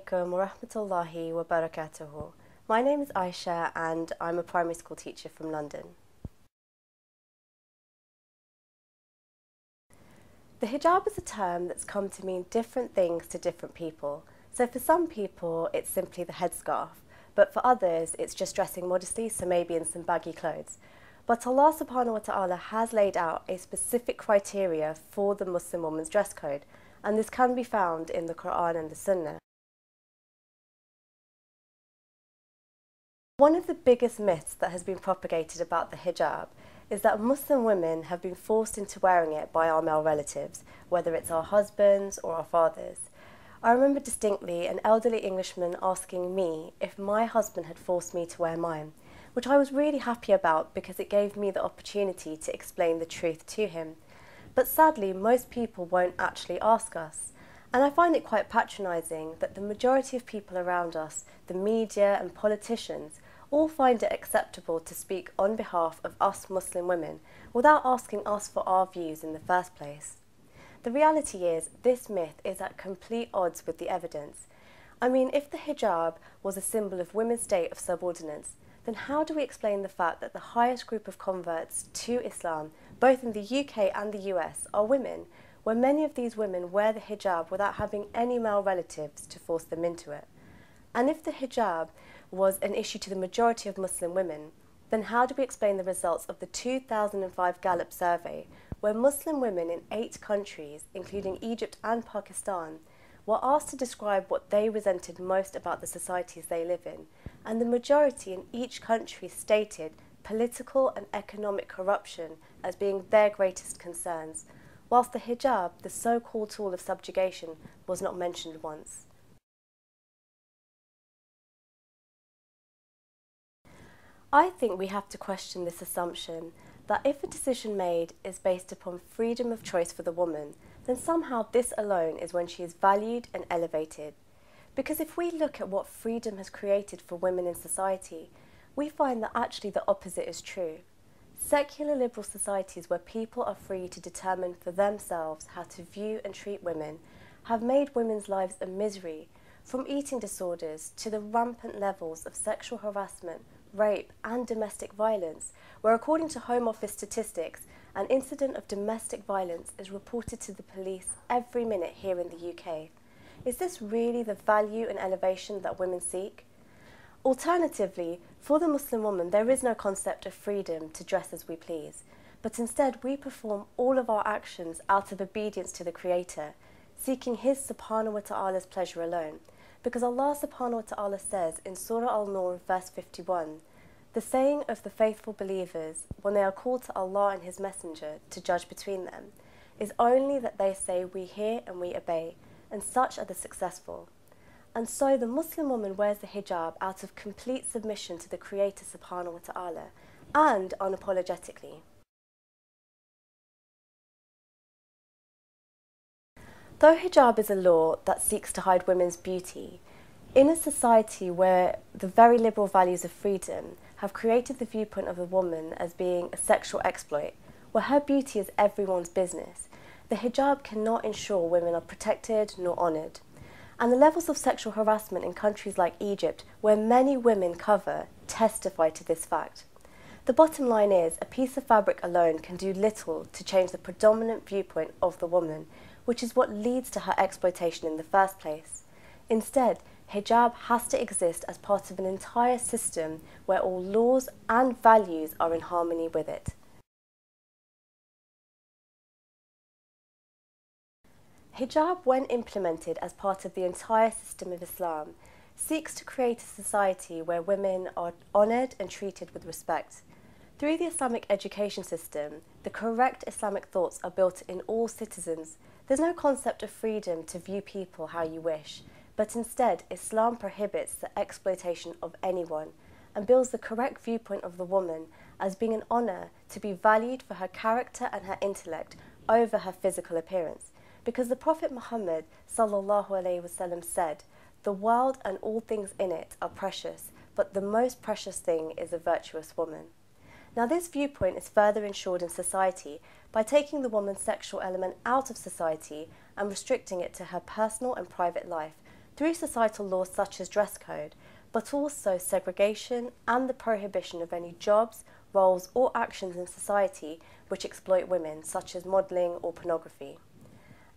alaikum wa rahmatullahi wa barakatuhu. My name is Aisha and I'm a primary school teacher from London. The hijab is a term that's come to mean different things to different people. So for some people it's simply the headscarf, but for others it's just dressing modestly, so maybe in some baggy clothes. But Allah subhanahu wa ta'ala has laid out a specific criteria for the Muslim woman's dress code, and this can be found in the Quran and the Sunnah. One of the biggest myths that has been propagated about the hijab is that Muslim women have been forced into wearing it by our male relatives, whether it's our husbands or our fathers. I remember distinctly an elderly Englishman asking me if my husband had forced me to wear mine, which I was really happy about because it gave me the opportunity to explain the truth to him. But sadly, most people won't actually ask us. And I find it quite patronising that the majority of people around us, the media and politicians, all find it acceptable to speak on behalf of us Muslim women without asking us for our views in the first place. The reality is, this myth is at complete odds with the evidence. I mean, if the hijab was a symbol of women's state of subordinance, then how do we explain the fact that the highest group of converts to Islam, both in the UK and the US, are women, where many of these women wear the hijab without having any male relatives to force them into it? And if the hijab was an issue to the majority of Muslim women, then how do we explain the results of the 2005 Gallup survey, where Muslim women in 8 countries, including Egypt and Pakistan, were asked to describe what they resented most about the societies they live in, and the majority in each country stated political and economic corruption as being their greatest concerns, whilst the hijab, the so-called tool of subjugation, was not mentioned once. I think we have to question this assumption that if a decision made is based upon freedom of choice for the woman, then somehow this alone is when she is valued and elevated. Because if we look at what freedom has created for women in society, we find that actually the opposite is true. Secular liberal societies where people are free to determine for themselves how to view and treat women have made women's lives a misery, from eating disorders to the rampant levels of sexual harassment, rape and domestic violence, where according to Home Office statistics, an incident of domestic violence is reported to the police every minute here in the UK. Is this really the value and elevation that women seek? Alternatively, for the Muslim woman, there is no concept of freedom to dress as we please, but instead we perform all of our actions out of obedience to the Creator, seeking His subhanahu wa ta'ala's pleasure alone. Because Allah subhanahu wa ta'ala says in Surah Al-Nur verse 51, the saying of the faithful believers when they are called to Allah and His Messenger to judge between them is only that they say, we hear and we obey, and such are the successful. And so the Muslim woman wears the hijab out of complete submission to the Creator subhanahu wa ta'ala and unapologetically. Though hijab is a law that seeks to hide women's beauty, in a society where the very liberal values of freedom have created the viewpoint of a woman as being a sexual exploit, where her beauty is everyone's business, the hijab cannot ensure women are protected nor honoured. And the levels of sexual harassment in countries like Egypt, where many women cover, testify to this fact. The bottom line is, a piece of fabric alone can do little to change the predominant viewpoint of the woman, which is what leads to her exploitation in the first place. Instead, hijab has to exist as part of an entire system where all laws and values are in harmony with it. Hijab, when implemented as part of the entire system of Islam, seeks to create a society where women are honoured and treated with respect. Through the Islamic education system, the correct Islamic thoughts are built in all citizens. There's no concept of freedom to view people how you wish, but instead Islam prohibits the exploitation of anyone and builds the correct viewpoint of the woman as being an honour to be valued for her character and her intellect over her physical appearance. Because the Prophet Muhammad sallallahu alaihi wasallam said, the world and all things in it are precious, but the most precious thing is a virtuous woman. Now this viewpoint is further ensured in society by taking the woman's sexual element out of society and restricting it to her personal and private life, through societal laws such as dress code, but also segregation and the prohibition of any jobs, roles or actions in society which exploit women, such as modelling or pornography.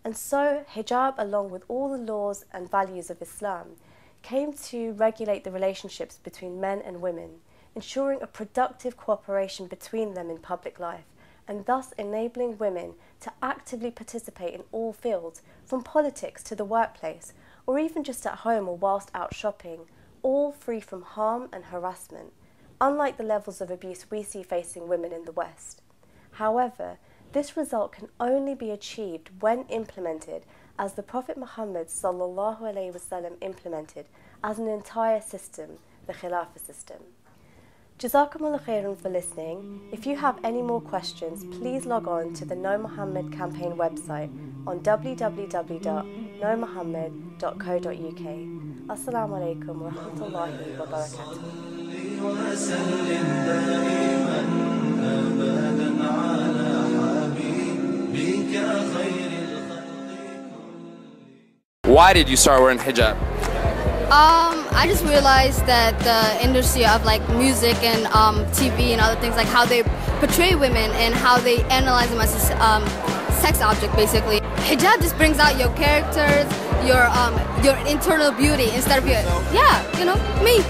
And so hijab, along with all the laws and values of Islam, came to regulate the relationships between men and women, ensuring a productive cooperation between them in public life, and thus enabling women to actively participate in all fields, from politics to the workplace, or even just at home or whilst out shopping, all free from harm and harassment, unlike the levels of abuse we see facing women in the West. However, this result can only be achieved when implemented as the Prophet Muhammad ﷺ implemented as an entire system, the Khilafah system. Jazakumullah khairan for listening. If you have any more questions, please log on to the Know Muhammad campaign website on www.knowmuhammad.co.uk. Assalamu alaikum wa rahmatullahi wa barakatuh. Why did you start wearing hijab? I just realized that the industry of like music and TV and other things, like how they portray women and how they analyze them as a sex object, basically. Hijab just brings out your characters, your internal beauty instead of your, yeah, you know, me.